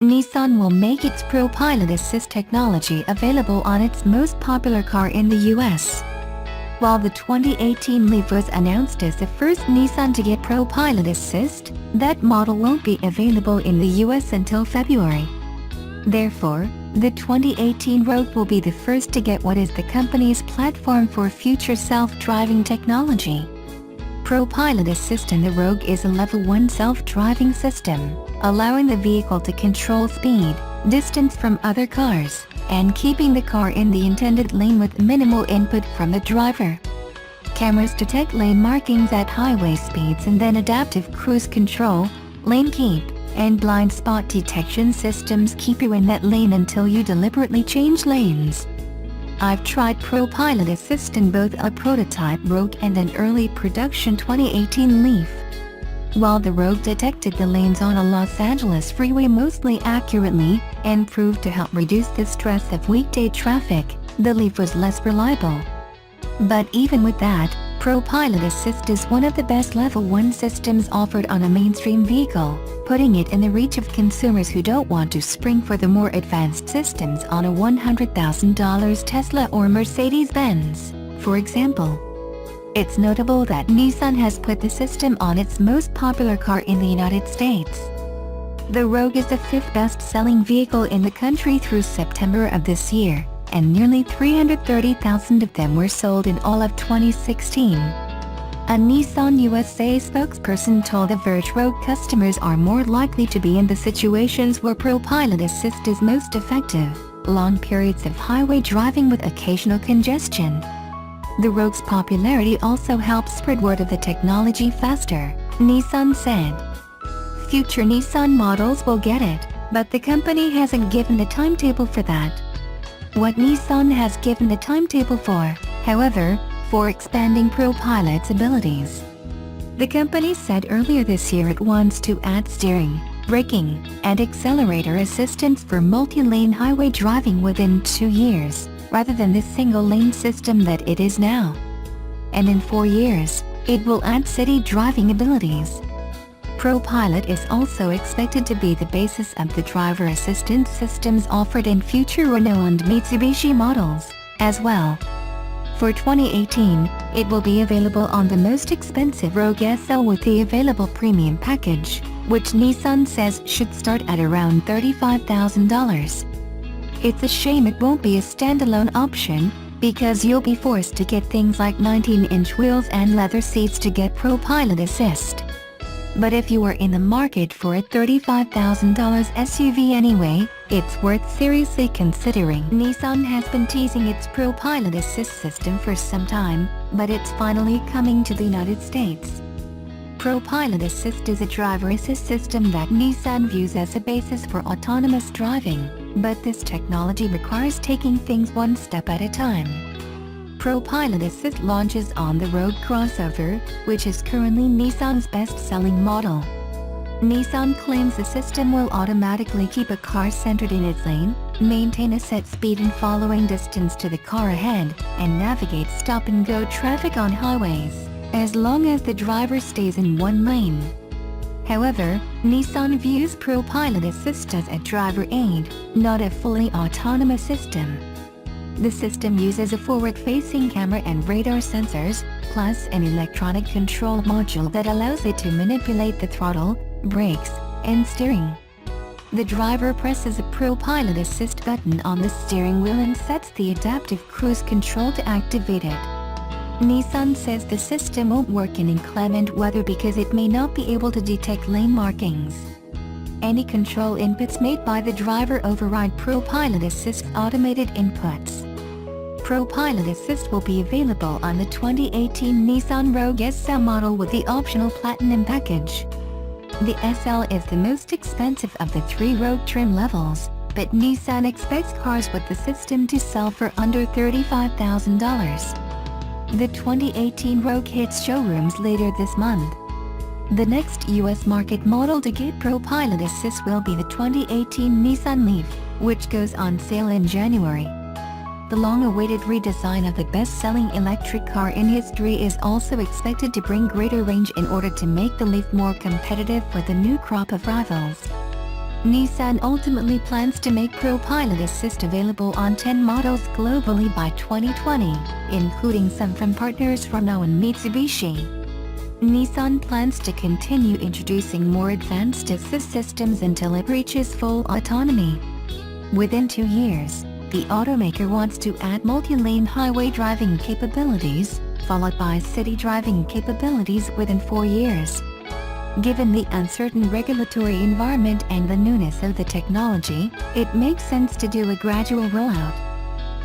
Nissan will make its ProPilot Assist technology available on its most popular car in the US. While the 2018 Leaf was announced as the first Nissan to get ProPilot Assist, that model won't be available in the US until February. Therefore, the 2018 Rogue will be the first to get what is the company's platform for future self-driving technology. ProPilot Assist in the Rogue is a Level 1 self-driving system, allowing the vehicle to control speed, distance from other cars, and keeping the car in the intended lane with minimal input from the driver. Cameras detect lane markings at highway speeds, and then adaptive cruise control, lane keep, and blind spot detection systems keep you in that lane until you deliberately change lanes. I've tried ProPilot Assist in both a prototype Rogue and an early production 2018 Leaf. While the Rogue detected the lanes on a Los Angeles freeway mostly accurately, and proved to help reduce the stress of weekday traffic, the Leaf was less reliable. But even with that, ProPilot Assist is one of the best Level 1 systems offered on a mainstream vehicle, putting it in the reach of consumers who don't want to spring for the more advanced systems on a $100,000 Tesla or Mercedes-Benz, for example. It's notable that Nissan has put the system on its most popular car in the United States. The Rogue is the fifth best-selling vehicle in the country through September of this year, and nearly 330,000 of them were sold in all of 2016. A Nissan USA spokesperson told The Verge Rogue customers are more likely to be in the situations where ProPilot Assist is most effective, long periods of highway driving with occasional congestion. The Rogue's popularity also helps spread word of the technology faster, Nissan said. Future Nissan models will get it, but the company hasn't given a timetable for that. What Nissan has given the timetable for, however, for expanding ProPilot's abilities. The company said earlier this year it wants to add steering, braking, and accelerator assistance for multi-lane highway driving within 2 years, rather than the single-lane system that it is now. And in 4 years, it will add city driving abilities. ProPilot is also expected to be the basis of the driver assistance systems offered in future Renault and Mitsubishi models, as well. For 2018, it will be available on the most expensive Rogue SL with the available premium package, which Nissan says should start at around $35,000. It's a shame it won't be a standalone option, because you'll be forced to get things like 19-inch wheels and leather seats to get ProPilot Assist. But if you are in the market for a $35,000 SUV anyway, it's worth seriously considering. Nissan has been teasing its ProPilot Assist system for some time, but it's finally coming to the United States. ProPilot Assist is a driver assist system that Nissan views as a basis for autonomous driving, but this technology requires taking things one step at a time. ProPilot Assist launches on the Rogue crossover, which is currently Nissan's best-selling model. Nissan claims the system will automatically keep a car centered in its lane, maintain a set speed and following distance to the car ahead, and navigate stop-and-go traffic on highways, as long as the driver stays in one lane. However, Nissan views ProPilot Assist as a driver aid, not a fully autonomous system. The system uses a forward-facing camera and radar sensors, plus an electronic control module that allows it to manipulate the throttle, brakes, and steering. The driver presses a ProPilot Assist button on the steering wheel and sets the adaptive cruise control to activate it. Nissan says the system won't work in inclement weather because it may not be able to detect lane markings. Any control inputs made by the driver override ProPilot Assist's automated inputs. ProPilot Assist will be available on the 2018 Nissan Rogue SL model with the optional Platinum package. The SL is the most expensive of the 3 Rogue trim levels, but Nissan expects cars with the system to sell for under $35,000. The 2018 Rogue hits showrooms later this month. The next US market model to get ProPilot Assist will be the 2018 Nissan Leaf, which goes on sale in January. The long-awaited redesign of the best-selling electric car in history is also expected to bring greater range in order to make the Leaf more competitive with the new crop of rivals. Nissan ultimately plans to make ProPilot Assist available on 10 models globally by 2020, including some from partners Renault and Mitsubishi. Nissan plans to continue introducing more advanced assist systems until it reaches full autonomy. Within 2 years, the automaker wants to add multi-lane highway driving capabilities, followed by city driving capabilities within 4 years. Given the uncertain regulatory environment and the newness of the technology, it makes sense to do a gradual rollout.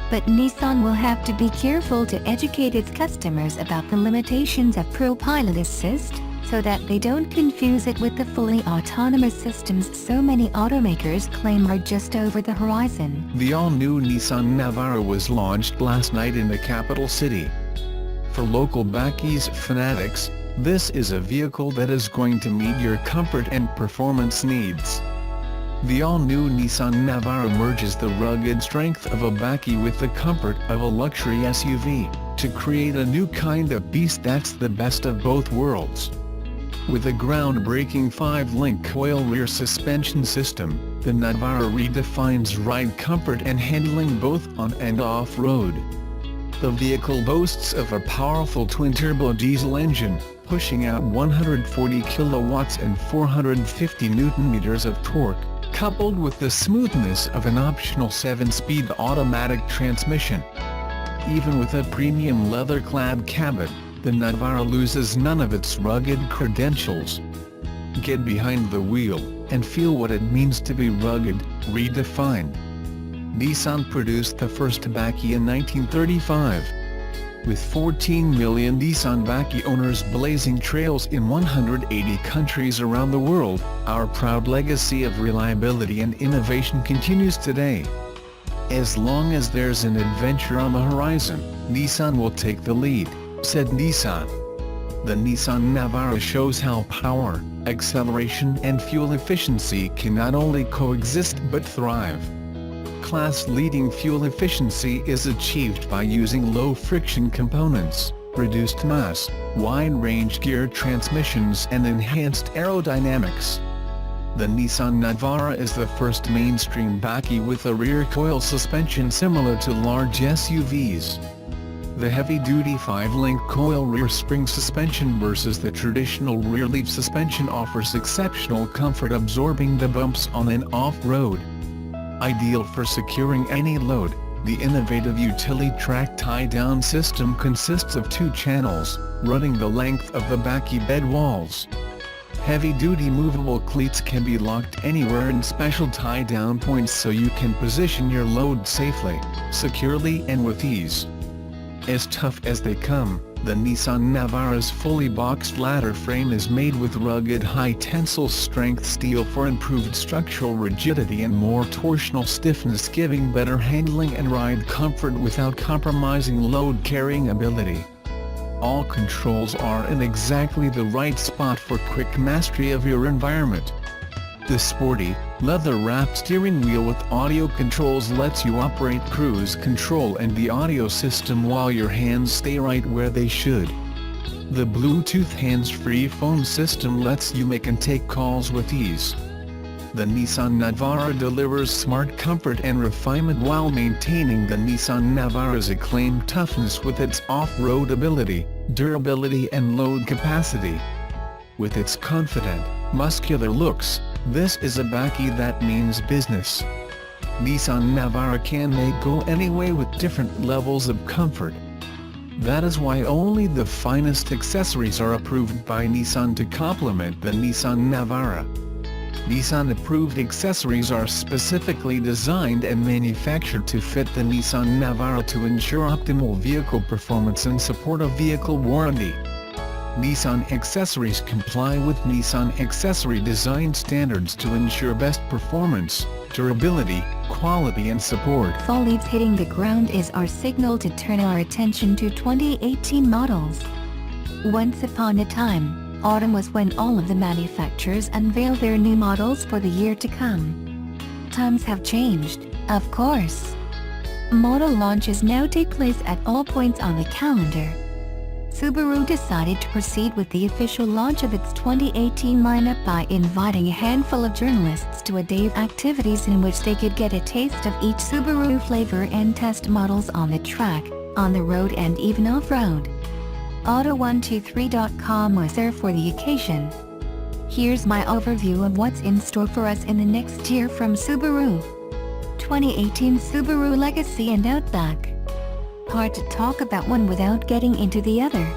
But Nissan will have to be careful to educate its customers about the limitations of ProPilot Assist, so that they don't confuse it with the fully autonomous systems so many automakers claim are just over the horizon. The all-new Nissan Navara was launched last night in the capital city. For local Bakis fanatics, this is a vehicle that is going to meet your comfort and performance needs. The all-new Nissan Navara merges the rugged strength of a Baki with the comfort of a luxury SUV, to create a new kind of beast that's the best of both worlds. With a groundbreaking 5-link coil rear suspension system, the Navara redefines ride comfort and handling both on and off-road. The vehicle boasts of a powerful twin-turbo diesel engine, pushing out 140 kilowatts and 450 Nm of torque, coupled with the smoothness of an optional 7-speed automatic transmission. Even with a premium leather-clad cabin, the Navara loses none of its rugged credentials. Get behind the wheel, and feel what it means to be rugged, redefined. Nissan produced the first Baki in 1935. With 14 million Nissan Baki owners blazing trails in 180 countries around the world, our proud legacy of reliability and innovation continues today. As long as there's an adventure on the horizon, Nissan will take the lead, said Nissan. The Nissan Navara shows how power, acceleration and fuel efficiency can not only coexist but thrive. Class-leading fuel efficiency is achieved by using low-friction components, reduced mass, wide-range gear transmissions and enhanced aerodynamics. The Nissan Navara is the first mainstream Baki with a rear coil suspension similar to large SUVs. The heavy-duty 5-link coil rear spring suspension versus the traditional rear leaf suspension offers exceptional comfort absorbing the bumps on and off-road. Ideal for securing any load, the innovative Utility-Track tie-down system consists of 2 channels, running the length of the Baki bed walls. Heavy-duty movable cleats can be locked anywhere in special tie-down points so you can position your load safely, securely and with ease. As tough as they come, the Nissan Navara's fully boxed ladder frame is made with rugged high-tensile strength steel for improved structural rigidity and more torsional stiffness, giving better handling and ride comfort without compromising load-carrying ability. All controls are in exactly the right spot for quick mastery of your environment. The sporty, leather-wrapped steering wheel with audio controls lets you operate cruise control and the audio system while your hands stay right where they should. The Bluetooth hands-free phone system lets you make and take calls with ease. The Nissan Navara delivers smart comfort and refinement while maintaining the Nissan Navara's acclaimed toughness with its off-road ability, durability and load capacity. With its confident, muscular looks, this is a Baki that means business. Nissan Navara can go any way with different levels of comfort. That is why only the finest accessories are approved by Nissan to complement the Nissan Navara. Nissan-approved accessories are specifically designed and manufactured to fit the Nissan Navara to ensure optimal vehicle performance and support a vehicle warranty. Nissan accessories comply with Nissan accessory design standards to ensure best performance, durability, quality and support. Fall leaves hitting the ground is our signal to turn our attention to 2018 models. Once upon a time, autumn was when all of the manufacturers unveiled their new models for the year to come. Times have changed, of course. Model launches now take place at all points on the calendar. Subaru decided to proceed with the official launch of its 2018 lineup by inviting a handful of journalists to a day of activities in which they could get a taste of each Subaru flavor and test models on the track, on the road and even off-road. Auto123.com was there for the occasion. Here's my overview of what's in store for us in the next year from Subaru. 2018 Subaru Legacy and Outback. Hard to talk about one without getting into the other.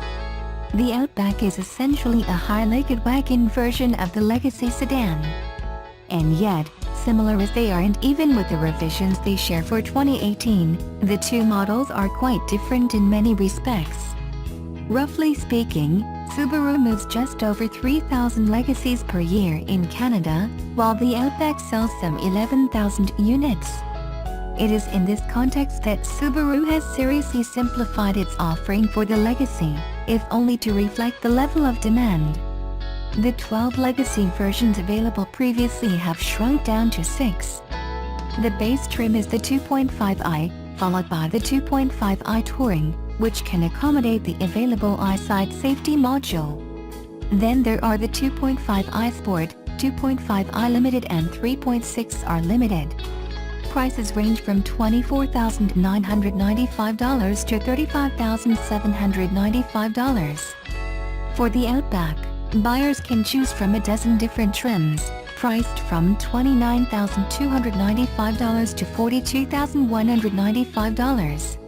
The Outback is essentially a high-legged wagon version of the Legacy sedan. And yet, similar as they are and even with the revisions they share for 2018, the two models are quite different in many respects. Roughly speaking, Subaru moves just over 3,000 Legacies per year in Canada, while the Outback sells some 11,000 units. It is in this context that Subaru has seriously simplified its offering for the Legacy, if only to reflect the level of demand. The 12 Legacy versions available previously have shrunk down to 6. The base trim is the 2.5i, followed by the 2.5i Touring, which can accommodate the available eyesight safety module. Then there are the 2.5i Sport, 2.5i Limited and 3.6R Limited. Prices range from $24,995 to $35,795. For the Outback, buyers can choose from a dozen different trims, priced from $29,295 to $42,195.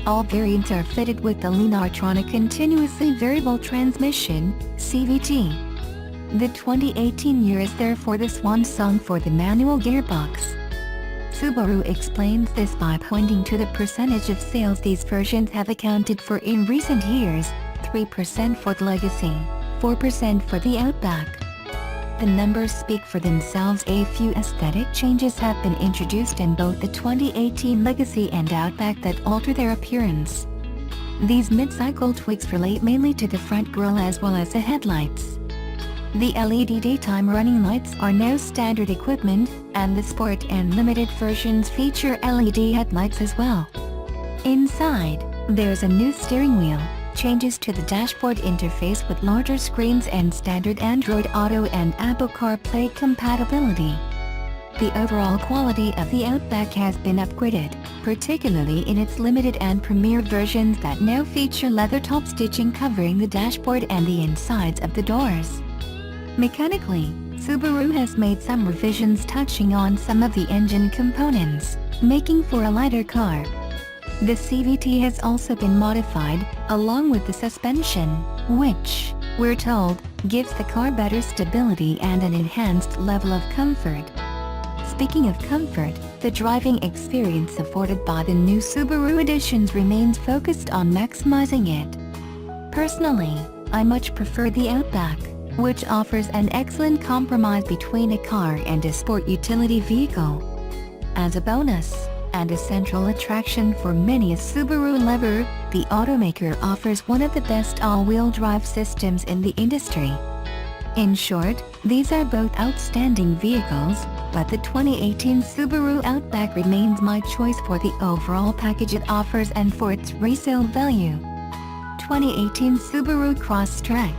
All variants are fitted with the Lineartronic Continuously Variable Transmission, CVT. The 2018 year is therefore the swan song for the manual gearbox. Subaru explains this by pointing to the percentage of sales these versions have accounted for in recent years, 3% for the Legacy, 4% for the Outback. The numbers speak for themselves. A few aesthetic changes have been introduced in both the 2018 Legacy and Outback that alter their appearance. These mid-cycle tweaks relate mainly to the front grille as well as the headlights. The LED daytime running lights are now standard equipment, and the Sport and Limited versions feature LED headlights as well. Inside, there's a new steering wheel, changes to the dashboard interface with larger screens and standard Android Auto and Apple CarPlay compatibility. The overall quality of the Outback has been upgraded, particularly in its Limited and Premier versions that now feature leather top stitching covering the dashboard and the insides of the doors. Mechanically, Subaru has made some revisions touching on some of the engine components, making for a lighter car. The CVT has also been modified, along with the suspension, which, we're told, gives the car better stability and an enhanced level of comfort. Speaking of comfort, the driving experience afforded by the new Subaru editions remains focused on maximizing it. Personally, I much prefer the Outback, which offers an excellent compromise between a car and a sport utility vehicle. As a bonus, and a central attraction for many, a Subaru lover, the automaker offers one of the best all-wheel drive systems in the industry. In short, these are both outstanding vehicles, but the 2018 Subaru Outback remains my choice for the overall package it offers and for its resale value. 2018 Subaru Crosstrek.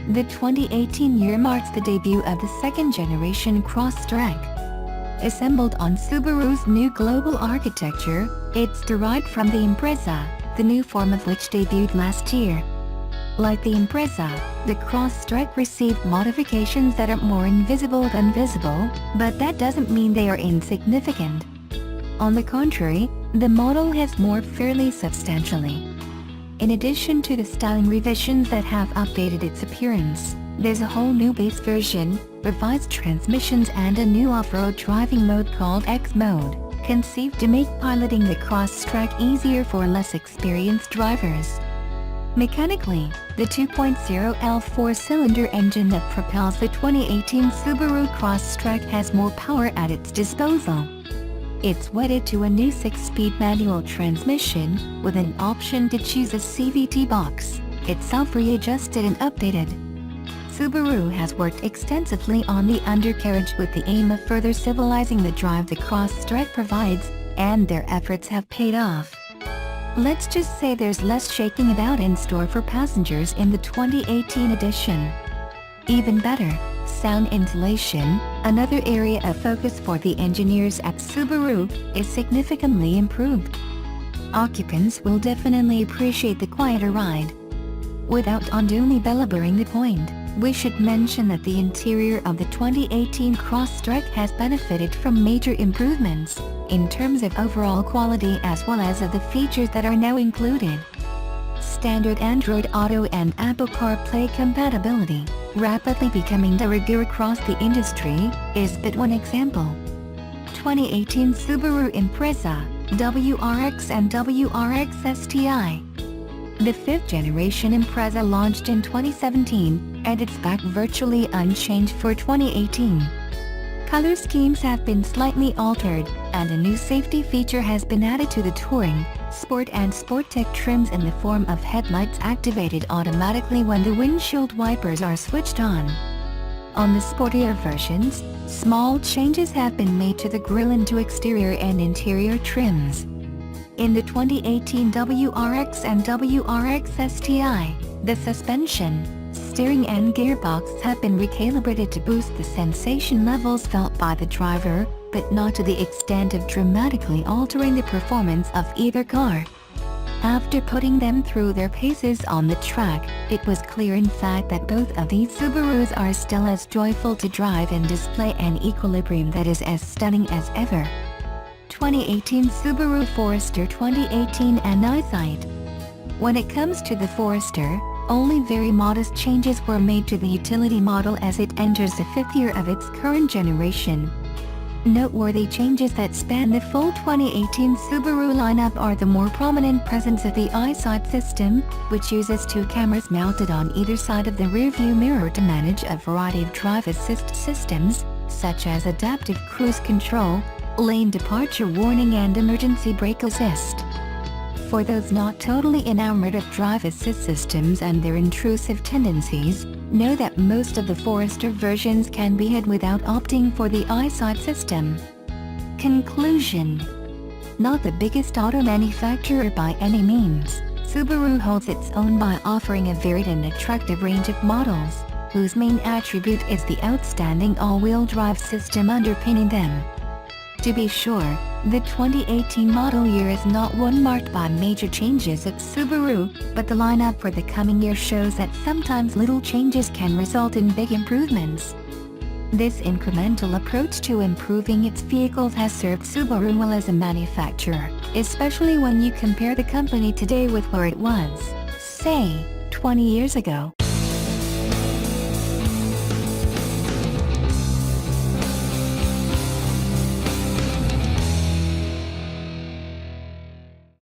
The 2018 year marks the debut of the second-generation Crosstrek. Assembled on Subaru's new global architecture, it's derived from the Impreza, the new form of which debuted last year. Like the Impreza, the Crosstrek received modifications that are more invisible than visible, but that doesn't mean they are insignificant. On the contrary, the model has morphed fairly substantially. In addition to the styling revisions that have updated its appearance, there's a whole new base version, revised transmissions and a new off-road driving mode called X Mode, conceived to make piloting the Crosstrek easier for less experienced drivers. Mechanically, the 2.0L four-cylinder engine that propels the 2018 Subaru Crosstrek has more power at its disposal. It's wedded to a new 6-speed manual transmission, with an option to choose a CVT box, itself readjusted and updated. Subaru has worked extensively on the undercarriage with the aim of further civilizing the drive the Crosstrek provides, and their efforts have paid off. Let's just say there's less shaking about in store for passengers in the 2018 edition. Even better, sound insulation, another area of focus for the engineers at Subaru, is significantly improved. Occupants will definitely appreciate the quieter ride. Without unduly belaboring the point, we should mention that the interior of the 2018 Crosstrek has benefited from major improvements, in terms of overall quality as well as of the features that are now included. Standard Android Auto and Apple CarPlay compatibility, rapidly becoming de rigueur across the industry, is but one example. 2018 Subaru Impreza, WRX and WRX STI. The 5th generation Impreza launched in 2017, and it's back virtually unchanged for 2018. Color schemes have been slightly altered, and a new safety feature has been added to the Touring, Sport and Sportec trims in the form of headlights activated automatically when the windshield wipers are switched on. On the sportier versions, small changes have been made to the grille and to exterior and interior trims. In the 2018 WRX and WRX STI, the suspension, steering and gearbox have been recalibrated to boost the sensation levels felt by the driver, but not to the extent of dramatically altering the performance of either car. After putting them through their paces on the track, it was clear in fact that both of these Subarus are still as joyful to drive and display an equilibrium that is as stunning as ever. 2018 Subaru Forester 2018 and Eyesight. When it comes to the Forester, only very modest changes were made to the utility model as it enters the 5th year of its current generation. Noteworthy changes that span the full 2018 Subaru lineup are the more prominent presence of the Eyesight system, which uses 2 cameras mounted on either side of the rearview mirror to manage a variety of drive assist systems, such as adaptive cruise control, lane departure warning and emergency brake assist. For those not totally enamored of drive assist systems and their intrusive tendencies, know that most of the Forester versions can be had without opting for the Eyesight system. Conclusion: not the biggest auto manufacturer by any means, Subaru holds its own by offering a varied and attractive range of models, whose main attribute is the outstanding all-wheel drive system underpinning them. To be sure, the 2018 model year is not one marked by major changes at Subaru, but the lineup for the coming year shows that sometimes little changes can result in big improvements. This incremental approach to improving its vehicles has served Subaru well as a manufacturer, especially when you compare the company today with where it was, say, 20 years ago.